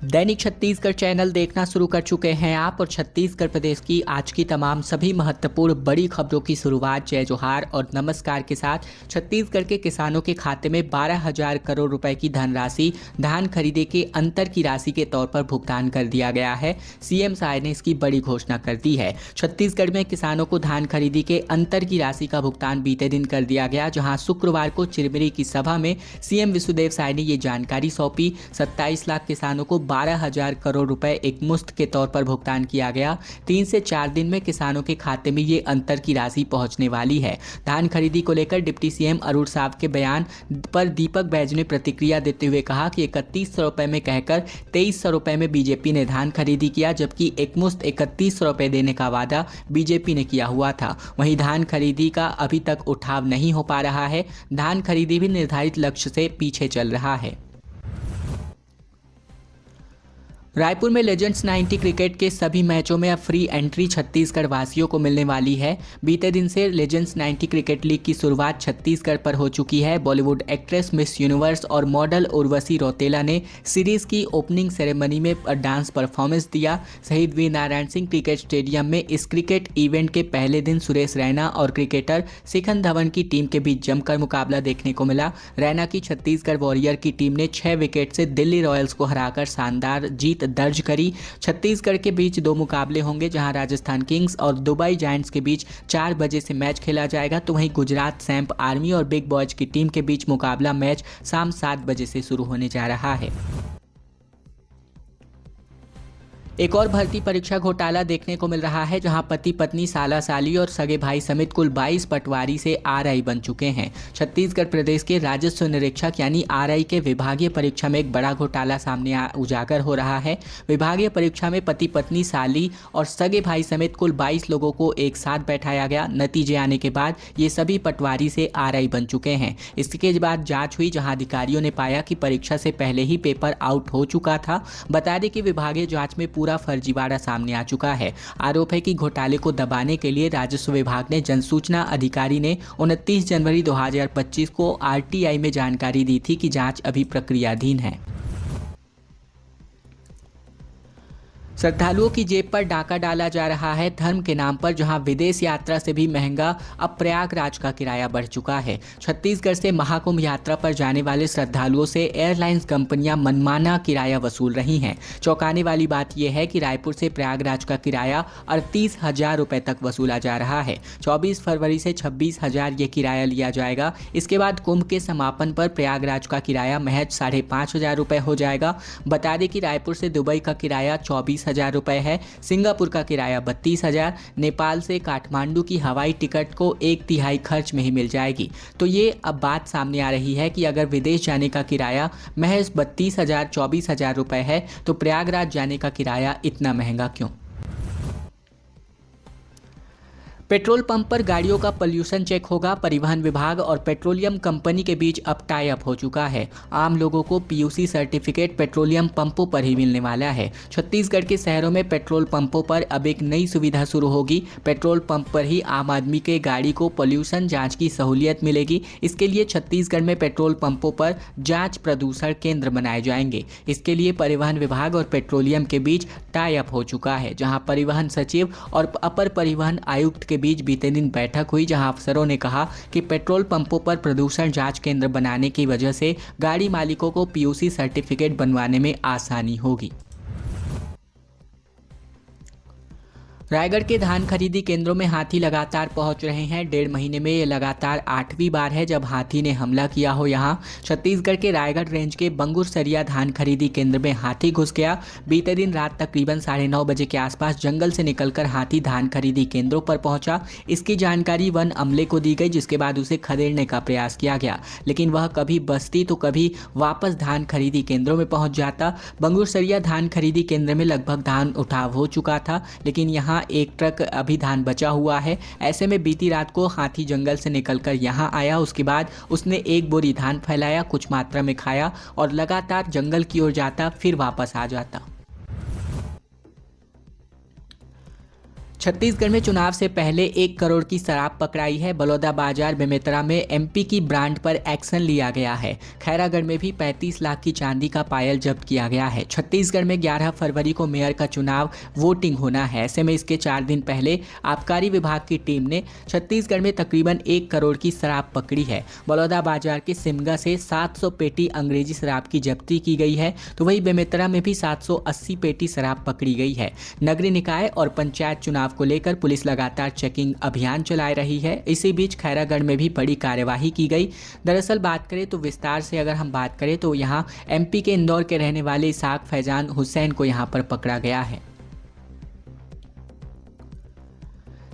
दैनिक Chhattisgarh channel देखना शुरू कर चुके हैं आप और छत्तीसगढ़ प्रदेश की आज की तमाम सभी महत्वपूर्ण बड़ी खबरों की शुरुआत जय जोहार और नमस्कार के साथ। छत्तीसगढ़ के किसानों के खाते में 12,000 करोड़ रुपए की धनराशि धान खरीदे के अंतर की राशि के तौर पर भुगतान कर दिया गया है। सीएम साय ने इसकी बड़ी घोषणा कर दी है। छत्तीसगढ़ में किसानों को धान खरीदी के अंतर की राशि का भुगतान बीते दिन कर दिया गया, जहां शुक्रवार को चिरमिरी की सभा में सीएम विष्णुदेव साय ने ये जानकारी सौंपी। 27 लाख किसानों को 12,000 करोड़ रुपए एक मुश्त के तौर पर भुगतान किया गया। 3 से 4 दिन में किसानों के खाते में ये अंतर की राशि पहुंचने वाली है। धान खरीदी को लेकर डिप्टी सीएम अरुण साव के बयान पर दीपक बैज ने प्रतिक्रिया देते हुए कहा कि 3100 रुपए में कहकर 2300 रुपए में बीजेपी ने धान खरीदी किया, जबकि एकमुश्त 3100 रुपए देने का वादा बीजेपी ने किया हुआ था। वहीं धान खरीदी का अभी तक उठाव नहीं हो पा रहा है। धान खरीदी भी निर्धारित लक्ष्य से पीछे चल रहा है। रायपुर में लेजेंड्स 90 क्रिकेट के सभी मैचों में अब फ्री एंट्री छत्तीसगढ़ वासियों को मिलने वाली है। बीते दिन से लेजेंड्स 90 क्रिकेट लीग की शुरुआत छत्तीसगढ़ पर हो चुकी है। बॉलीवुड एक्ट्रेस मिस यूनिवर्स और मॉडल उर्वशी रौतेला ने सीरीज की ओपनिंग सेरेमनी में डांस परफॉर्मेंस दिया। शहीद वीर नारायण सिंह क्रिकेट स्टेडियम में इस क्रिकेट इवेंट के पहले दिन सुरेश रैना और क्रिकेटर शिखर धवन की टीम के बीच जमकर मुकाबला देखने को मिला। रैना की छत्तीसगढ़ वॉरियर की टीम ने 6 विकेट से दिल्ली रॉयल्स को हराकर शानदार जीत दर्ज करी। छत्तीसगढ़ के बीच 2 मुकाबले होंगे, जहां राजस्थान किंग्स और दुबई जायंट्स के बीच 4 बजे से मैच खेला जाएगा, तो वहीं गुजरात सैंप आर्मी और बिग बॉयज की टीम के बीच मुकाबला मैच शाम 7 बजे से शुरू होने जा रहा है। एक और भर्ती परीक्षा घोटाला देखने को मिल रहा है, जहां पति पत्नी साला साली और सगे भाई समेत कुल 22 पटवारी से आरआई बन चुके हैं। छत्तीसगढ़ प्रदेश के राजस्व निरीक्षक यानी आरआई के विभागीय परीक्षा में एक बड़ा घोटाला सामने उजागर हो रहा है। विभागीय परीक्षा में पति पत्नी साली और सगे भाई समेत कुल 22 लोगों को एक साथ बैठाया गया। नतीजे आने के बाद ये सभी पटवारी से आरआई बन चुके हैं। इसके बाद जांच हुई, जहां अधिकारियों ने पाया कि परीक्षा से पहले ही पेपर आउट हो चुका था। बता दें कि विभागीय जांच में पूरा फर्जीवाड़ा सामने आ चुका है। आरोप है कि घोटाले को दबाने के लिए राजस्व विभाग ने जनसूचना अधिकारी ने 29 जनवरी 2025 को आरटीआई में जानकारी दी थी कि जांच अभी प्रक्रियाधीन है। श्रद्धालुओं की जेब पर डाका डाला जा रहा है धर्म के नाम पर, जहां विदेश यात्रा से भी महंगा अब प्रयागराज का किराया बढ़ चुका है। छत्तीसगढ़ से महाकुंभ यात्रा पर जाने वाले श्रद्धालुओं से एयरलाइंस कंपनियां मनमाना किराया वसूल रही हैं। चौंकाने वाली बात यह है कि रायपुर से प्रयागराज का किराया 38,000 रुपये तक वसूला जा रहा है। 24 फरवरी से 26,000 ये किराया लिया जाएगा। इसके बाद कुंभ के समापन पर प्रयागराज का किराया महज 5,500 रुपये हो जाएगा। बता दें कि रायपुर से दुबई का किराया 24,000 रुपए है। सिंगापुर का किराया 32,000। नेपाल से काठमांडू की हवाई टिकट को 1/3 खर्च में ही मिल जाएगी। तो ये अब बात सामने आ रही है कि अगर विदेश जाने का किराया महज 32,000 24,000 रुपए है, तो प्रयागराज जाने का किराया इतना महंगा क्यों? पेट्रोल पंप पर गाड़ियों का पोल्यूशन चेक होगा। परिवहन विभाग और पेट्रोलियम कंपनी के बीच अब टाई अप हो चुका है। आम लोगों को पीयूसी सर्टिफिकेट पेट्रोलियम पंपों पर ही मिलने वाला है। छत्तीसगढ़ के शहरों में पेट्रोल पंपों पर अब एक नई सुविधा शुरू होगी। पेट्रोल पंप पर ही आम आदमी के गाड़ी को पोल्यूशन जांच की सहूलियत मिलेगी। इसके लिए छत्तीसगढ़ में पेट्रोल पंपों पर जांच प्रदूषण केंद्र बनाए जाएंगे। इसके लिए परिवहन विभाग और पेट्रोलियम के बीच टाई अप हो चुका है, जहां परिवहन सचिव और अपर परिवहन आयुक्त के बीच बीते दिन बैठक हुई, जहां अफसरों ने कहा कि पेट्रोल पंपों पर प्रदूषण जांच केंद्र बनाने की वजह से गाड़ी मालिकों को पीयूसी सर्टिफिकेट बनवाने में आसानी होगी। रायगढ़ के धान खरीदी केंद्रों में हाथी लगातार पहुंच रहे हैं। 1.5 महीने में ये लगातार 8वीं बार है जब हाथी ने हमला किया हो। यहां छत्तीसगढ़ के रायगढ़ रेंज के बंगुरसरिया धान खरीदी केंद्र में हाथी घुस गया। बीते दिन रात तकरीबन 9:30 बजे के आसपास जंगल से निकलकर हाथी धान खरीदी केंद्रों पर पहुंचा। इसकी जानकारी वन अमले को दी गई, जिसके बाद उसे खदेड़ने का प्रयास किया गया, लेकिन वह कभी बस्ती तो कभी वापस धान खरीदी केंद्रों में पहुंच जाता। बंगुरसरिया धान खरीदी केंद्र में लगभग धान उठाव हो चुका था, लेकिन यहाँ एक ट्रक अभी धान बचा हुआ है। ऐसे में बीती रात को हाथी जंगल से निकलकर यहाँ आया। उसके बाद उसने 1 बोरी धान फैलाया, कुछ मात्रा में खाया और लगातार जंगल की ओर जाता, फिर वापस आ जाता। छत्तीसगढ़ में चुनाव से पहले 1 करोड़ की शराब पकड़ाई है। बलौदाबाजार बेमेतरा में एमपी की ब्रांड पर एक्शन लिया गया है। खैरागढ़ में भी 35 लाख की चांदी का पायल जब्त किया गया है। छत्तीसगढ़ में 11 फरवरी को मेयर का चुनाव वोटिंग होना है। ऐसे में इसके 4 दिन पहले आबकारी विभाग की टीम ने छत्तीसगढ़ में तकरीबन 1 करोड़ की शराब पकड़ी है। बलौदाबाजार के सिमगा से 700 पेटी अंग्रेजी शराब की जब्ती की गई है, तो वहीं बेमेतरा में भी 780 पेटी शराब पकड़ी गई है। नगरीय निकाय और पंचायत चुनाव को लेकर पुलिस लगातार चेकिंग अभियान चला रही है। इसी बीच खैरागढ़ में भी बड़ी कार्यवाही की गई। दरअसल बात करें तो विस्तार से अगर हम बात करें तो यहां एमपी के इंदौर के रहने वाले इसाक फैजान हुसैन को यहां पर पकड़ा गया है।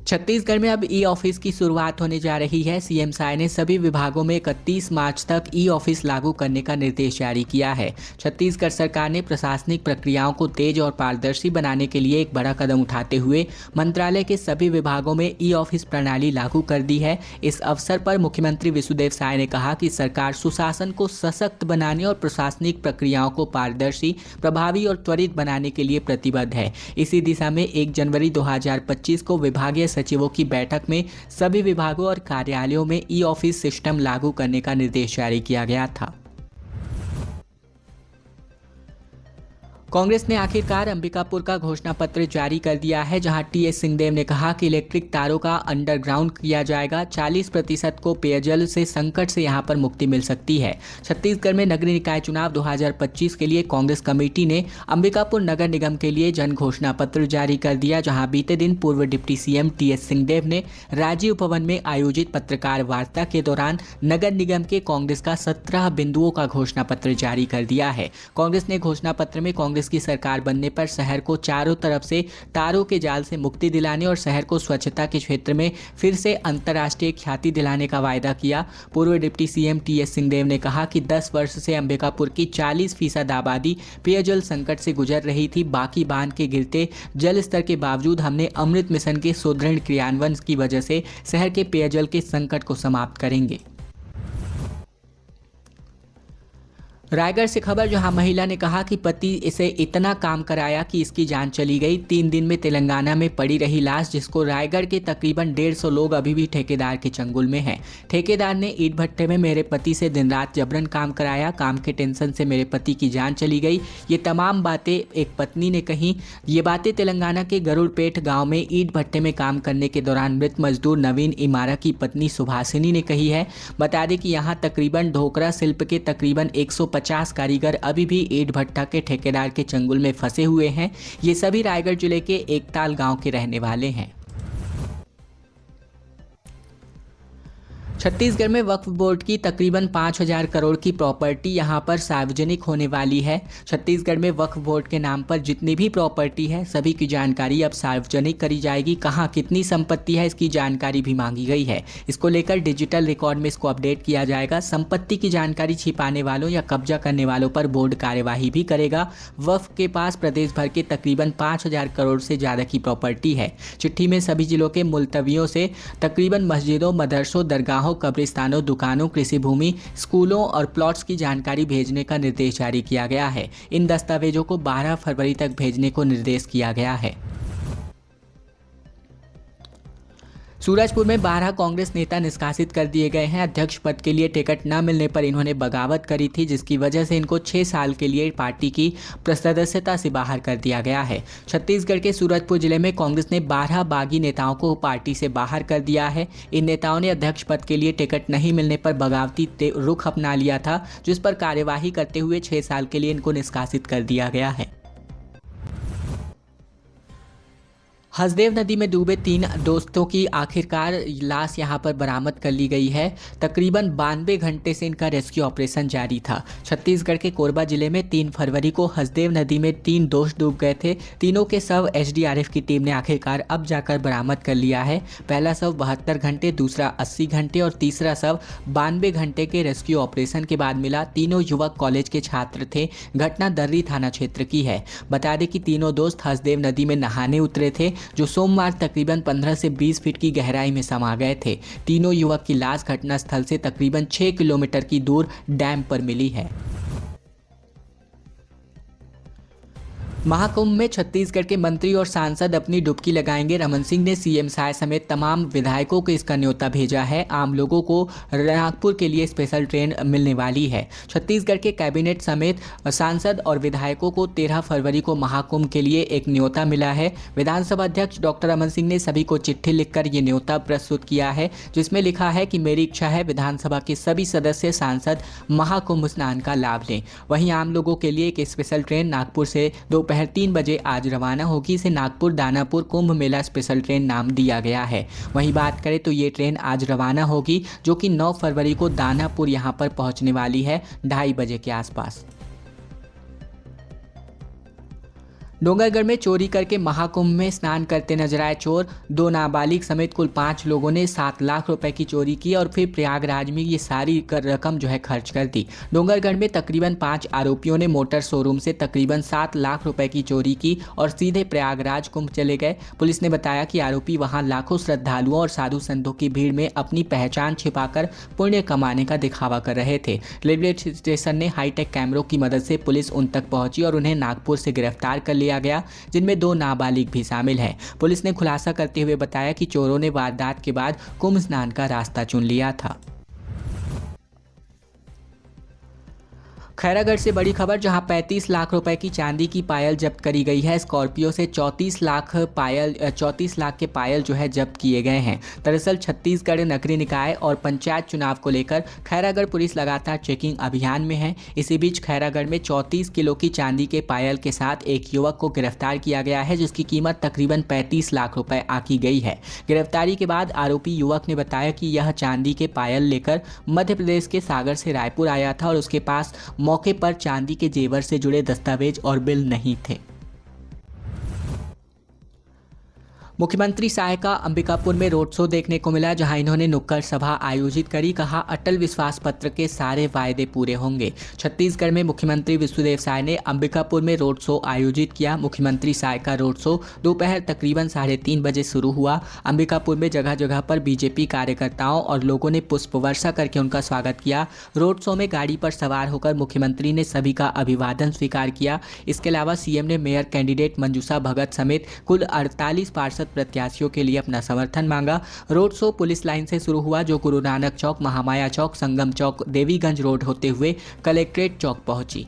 छत्तीसगढ़ में अब ई ऑफिस की शुरुआत होने जा रही है। सीएम साय ने सभी विभागों में 31 मार्च तक ई ऑफिस लागू करने का निर्देश जारी किया है। छत्तीसगढ़ सरकार ने प्रशासनिक प्रक्रियाओं को तेज और पारदर्शी बनाने के लिए एक बड़ा कदम उठाते हुए मंत्रालय के सभी विभागों में ई ऑफिस प्रणाली लागू कर दी है। इस अवसर पर मुख्यमंत्री विशुदेव साय ने कहा कि सरकार सुशासन को सशक्त बनाने और प्रशासनिक प्रक्रियाओं को पारदर्शी, प्रभावी और त्वरित बनाने के लिए प्रतिबद्ध है। इसी दिशा में 1 जनवरी 2025 को विभागीय सचिवों की बैठक में सभी विभागों और कार्यालयों में ई ऑफिस सिस्टम लागू करने का निर्देश जारी किया गया था। कांग्रेस ने आखिरकार अंबिकापुर का घोषणा पत्र जारी कर दिया है, जहां टीएस सिंहदेव ने कहा कि इलेक्ट्रिक तारों का अंडरग्राउंड किया जाएगा। 40% को पेयजल से संकट से यहां पर मुक्ति मिल सकती है। छत्तीसगढ़ में नगरीय निकाय चुनाव 2025 के लिए कांग्रेस कमेटी ने अंबिकापुर नगर निगम के लिए जन घोषणा पत्र जारी कर दिया, जहां बीते दिन पूर्व डिप्टी सीएम टीएस सिंहदेव ने राजीव भवन में आयोजित पत्रकार वार्ता के दौरान नगर निगम के कांग्रेस का 17 बिंदुओं का घोषणा पत्र जारी कर दिया है। कांग्रेस ने घोषणा पत्र में कांग्रेस की सरकार बनने पर शहर को चारों तरफ से तारों के जाल से मुक्ति दिलाने और शहर को स्वच्छता के क्षेत्र में फिर से अंतर्राष्ट्रीय ख्याति दिलाने का वायदा किया। पूर्व डिप्टी सीएम टीएस सिंहदेव ने कहा कि 10 वर्ष से अंबिकापुर की 40% आबादी पेयजल संकट से गुजर रही थी। बाकी बांध के गिरते जल स्तर के बावजूद हमने अमृत मिशन के सुदृढ़ क्रियान्वयन की वजह से शहर के पेयजल के संकट को समाप्त करेंगे। रायगढ़ से खबर, जहां महिला ने कहा कि पति इसे इतना काम कराया कि इसकी जान चली गई। 3 दिन में तेलंगाना में पड़ी रही लाश, जिसको रायगढ़ के तकरीबन 150 लोग अभी भी ठेकेदार के चंगुल में हैं। ठेकेदार ने ईंट भट्टे में मेरे पति से दिन रात जबरन काम कराया, काम के टेंशन से मेरे पति की जान चली गई। ये तमाम बातें एक पत्नी ने कही। ये बातें तेलंगाना के गरुड़पेट गाँव में ईंट भट्टे में काम करने के दौरान मृत मजदूर नवीन इमारा की पत्नी सुभाषिनी ने कही है। बता दें कि यहाँ तकरीबन ढोकरा शिल्प के तकरीबन 150 कारीगर अभी भी ईंट भट्टा के ठेकेदार के चंगुल में फंसे हुए हैं। ये सभी रायगढ़ जिले के एकताल गांव के रहने वाले हैं। छत्तीसगढ़ में वक्फ बोर्ड की तकरीबन 5000 करोड़ की प्रॉपर्टी यहां पर सार्वजनिक होने वाली है। छत्तीसगढ़ में वक्फ बोर्ड के नाम पर जितनी भी प्रॉपर्टी है, सभी की जानकारी अब सार्वजनिक करी जाएगी। कहां कितनी संपत्ति है, इसकी जानकारी भी मांगी गई है। इसको लेकर डिजिटल रिकॉर्ड में इसको अपडेट किया जाएगा। संपत्ति की जानकारी छिपाने वालों या कब्जा करने वालों पर बोर्ड कार्यवाही भी करेगा। वक्फ के पास प्रदेश भर के तकरीबन 5000 करोड़ से ज़्यादा की प्रॉपर्टी है। चिट्ठी में सभी जिलों के मुलतवियों से तकरीबन मस्जिदों, मदरसों, दरगाहों, कब्रिस्तानों, दुकानों, कृषि भूमि, स्कूलों और प्लॉट्स की जानकारी भेजने का निर्देश जारी किया गया है। इन दस्तावेजों को 12 फरवरी तक भेजने को निर्देश किया गया है। सूरजपुर में 12 कांग्रेस नेता निष्कासित कर दिए गए हैं। अध्यक्ष पद के लिए टिकट न मिलने पर इन्होंने बगावत करी थी, जिसकी वजह से इनको 6 साल के लिए पार्टी की सदस्यता से बाहर कर दिया गया है। छत्तीसगढ़ के सूरजपुर जिले में कांग्रेस ने 12 बागी नेताओं को पार्टी से बाहर कर दिया है। इन नेताओं ने अध्यक्ष पद के लिए टिकट नहीं मिलने पर बगावती रुख अपना लिया था, जिस पर कार्यवाही करते हुए 6 साल के लिए इनको निष्कासित कर दिया गया है। हसदेव नदी में डूबे 3 दोस्तों की आखिरकार लाश यहां पर बरामद कर ली गई है। तकरीबन 92 घंटे से इनका रेस्क्यू ऑपरेशन जारी था। छत्तीसगढ़ के कोरबा जिले में 3 फरवरी को हसदेव नदी में 3 दोस्त डूब गए थे। तीनों के शव एसडीआरएफ की टीम ने आखिरकार अब जाकर बरामद कर लिया है। पहला शव 72 घंटे, दूसरा 80 घंटे और तीसरा शव 92 घंटे के रेस्क्यू ऑपरेशन के बाद मिला। तीनों युवक कॉलेज के छात्र थे। घटना दर्री थाना क्षेत्र की है। बता दें कि तीनों दोस्त हसदेव नदी में नहाने उतरे थे, जो सोमवार तकरीबन 15 से 20 फीट की गहराई में समा गए थे। तीनों युवक की लाश घटनास्थल से तकरीबन 6 किलोमीटर की दूर डैम पर मिली है। महाकुंभ में छत्तीसगढ़ के मंत्री और सांसद अपनी डुबकी लगाएंगे। रमन सिंह ने सीएम साय समेत तमाम विधायकों को इसका न्योता भेजा है। आम लोगों को नागपुर के लिए स्पेशल ट्रेन मिलने वाली है। छत्तीसगढ़ के कैबिनेट समेत सांसद और विधायकों को 13 फरवरी को महाकुंभ के लिए एक न्योता मिला है। विधानसभा अध्यक्ष डॉक्टर रमन सिंह ने सभी को चिट्ठी लिखकर ये न्योता प्रस्तुत किया है, जिसमें लिखा है कि मेरी इच्छा है विधानसभा के सभी सदस्य सांसद महाकुंभ स्नान का लाभ लें। वहीं आम लोगों के लिए एक स्पेशल ट्रेन नागपुर से दोपहर 3 बजे आज रवाना होगी। इसे नागपुर दानापुर कुंभ मेला स्पेशल ट्रेन नाम दिया गया है। वहीं बात करें तो ये ट्रेन आज रवाना होगी, जो कि 9 फरवरी को दानापुर यहां पर पहुंचने वाली है 2:30 बजे के आसपास। डोंगरगढ़ में चोरी करके महाकुंभ में स्नान करते नजर आए चोर। 2 नाबालिग समेत कुल 5 लोगों ने 7 लाख रुपए की चोरी की और फिर प्रयागराज में ये सारी रकम खर्च कर दी। डोंगरगढ़ में तकरीबन 5 आरोपियों ने मोटर शोरूम से तकरीबन 7 लाख रुपए की चोरी की और सीधे प्रयागराज कुंभ चले गए। पुलिस ने बताया कि आरोपी वहां लाखों श्रद्धालुओं और साधु संतों की भीड़ में अपनी पहचान छिपाकर पुण्य कमाने का दिखावा कर रहे थे। रेलवे स्टेशन ने हाईटेक कैमरों की मदद से पुलिस उन तक पहुंची और उन्हें नागपुर से गिरफ्तार कर लिया गया, जिनमें 2 नाबालिग भी शामिल हैं। पुलिस ने खुलासा करते हुए बताया कि चोरों ने वारदात के बाद कुंभ स्नान का रास्ता चुन लिया था। खैरागढ़ से बड़ी खबर, जहां 35 लाख रुपए की चांदी की पायल जब्त करी गई है। स्कॉर्पियो से 34 लाख के पायल जब्त किए गए हैं। दरअसल छत्तीसगढ़ नगरीय निकाय और पंचायत चुनाव को लेकर खैरागढ़ पुलिस लगातार चेकिंग अभियान में है। इसी बीच खैरागढ़ में 34 किलो की चांदी के पायल के साथ एक युवक को गिरफ्तार किया गया है, जिसकी कीमत तकरीबन 35 लाख रुपए आकी गई है। गिरफ्तारी के बाद आरोपी युवक ने बताया कि यह चांदी के पायल लेकर मध्य प्रदेश के सागर से रायपुर आया था और उसके पास मौके पर चांदी के जेवर से जुड़े दस्तावेज और बिल नहीं थे। मुख्यमंत्री साय का अंबिकापुर में रोड शो देखने को मिला, जहां इन्होंने नुक्कड़ सभा आयोजित करी। कहा, अटल विश्वास पत्र के सारे वायदे पूरे होंगे। छत्तीसगढ़ में मुख्यमंत्री विष्णुदेव साय ने अंबिकापुर में रोड शो आयोजित किया। मुख्यमंत्री साय का रोड शो दोपहर तकरीबन 3:30 बजे शुरू हुआ। अंबिकापुर में जगह जगह पर बीजेपी कार्यकर्ताओं और लोगों ने पुष्प वर्षा करके उनका स्वागत किया। रोड शो में गाड़ी पर सवार होकर मुख्यमंत्री ने सभी का अभिवादन स्वीकार किया। इसके अलावा सीएम ने मेयर कैंडिडेट मंजूषा भगत समेत कुल 48 पार्षद प्रत्याशियों के लिए अपना समर्थन मांगा। रोड शो पुलिस लाइन से शुरू हुआ, जो गुरु नानक चौक, महामाया चौक, संगम चौक, देवीगंज रोड होते हुए कलेक्ट्रेट चौक पहुंची।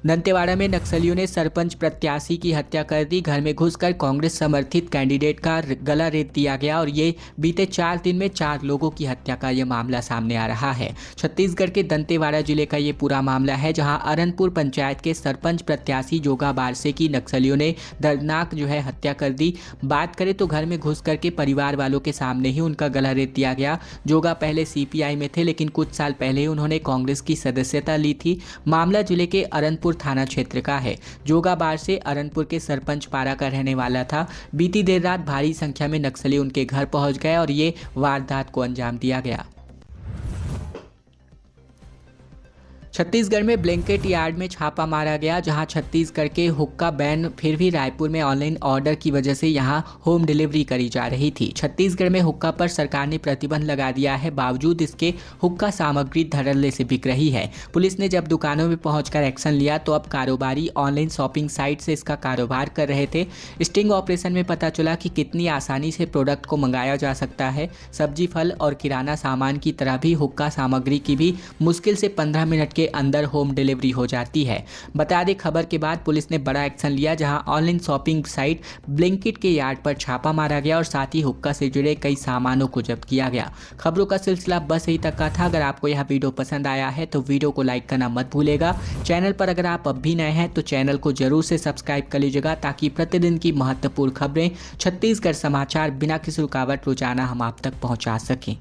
दंतेवाड़ा में नक्सलियों ने सरपंच प्रत्याशी की हत्या कर दी। घर में घुसकर कांग्रेस समर्थित कैंडिडेट का गला रेत दिया गया और ये बीते 4 दिन में 4 लोगों की हत्या का यह मामला सामने आ रहा है। छत्तीसगढ़ के दंतेवाड़ा जिले का ये पूरा मामला है, जहां अरनपुर पंचायत के सरपंच प्रत्याशी जोगा बारसे की नक्सलियों ने दर्दनाक हत्या कर दी। बात करें तो घर में घुस करके परिवार वालों के सामने ही उनका गला रेत दिया गया। जोगा पहले सीपीआई में थे, लेकिन कुछ साल पहले ही उन्होंने कांग्रेस की सदस्यता ली थी। मामला जिले के अरनपुर थाना क्षेत्र का है। जोगा बारसे अरनपुर के सरपंच पारा का रहने वाला था। बीती देर रात भारी संख्या में नक्सली उनके घर पहुंच गए और ये वारदात को अंजाम दिया गया। छत्तीसगढ़ में ब्लैंकेट यार्ड में छापा मारा गया, जहां छत्तीसगढ़ के हुक्का बैन फिर भी रायपुर में ऑनलाइन ऑर्डर की वजह से यहां होम डिलीवरी करी जा रही थी। छत्तीसगढ़ में हुक्का पर सरकार ने प्रतिबंध लगा दिया है, बावजूद इसके हुक्का सामग्री धड़ल्ले से बिक रही है। पुलिस ने जब दुकानों में पहुंचकर एक्शन लिया तो अब कारोबारी ऑनलाइन शॉपिंग साइट से इसका कारोबार कर रहे थे। स्टिंग ऑपरेशन में पता चला कि कितनी आसानी से प्रोडक्ट को मंगाया जा सकता है। सब्जी, फल और किराना सामान की तरह भी हुक्का सामग्री की भी मुश्किल से 15 मिनट के अंदर होम डिलीवरी हो जाती है। बता दें, खबर के बाद पुलिस ने बड़ा एक्शन लिया, जहां ऑनलाइन शॉपिंग साइट ब्लिंकिट के यार्ड पर छापा मारा गया और साथ ही हुक्का से जुड़े कई सामानों को जब्त किया गया। खबरों का सिलसिला बस यही तक का था। अगर आपको यह वीडियो पसंद आया है तो वीडियो को लाइक करना मत भूलेगा। चैनल पर अगर आप अब भी नए हैं तो चैनल को जरूर से सब्सक्राइब कर लीजिएगा, ताकि प्रतिदिन की महत्वपूर्ण खबरें, छत्तीसगढ़ समाचार बिना किसी रुकावट रोजाना हम आप तक पहुंचा सकें।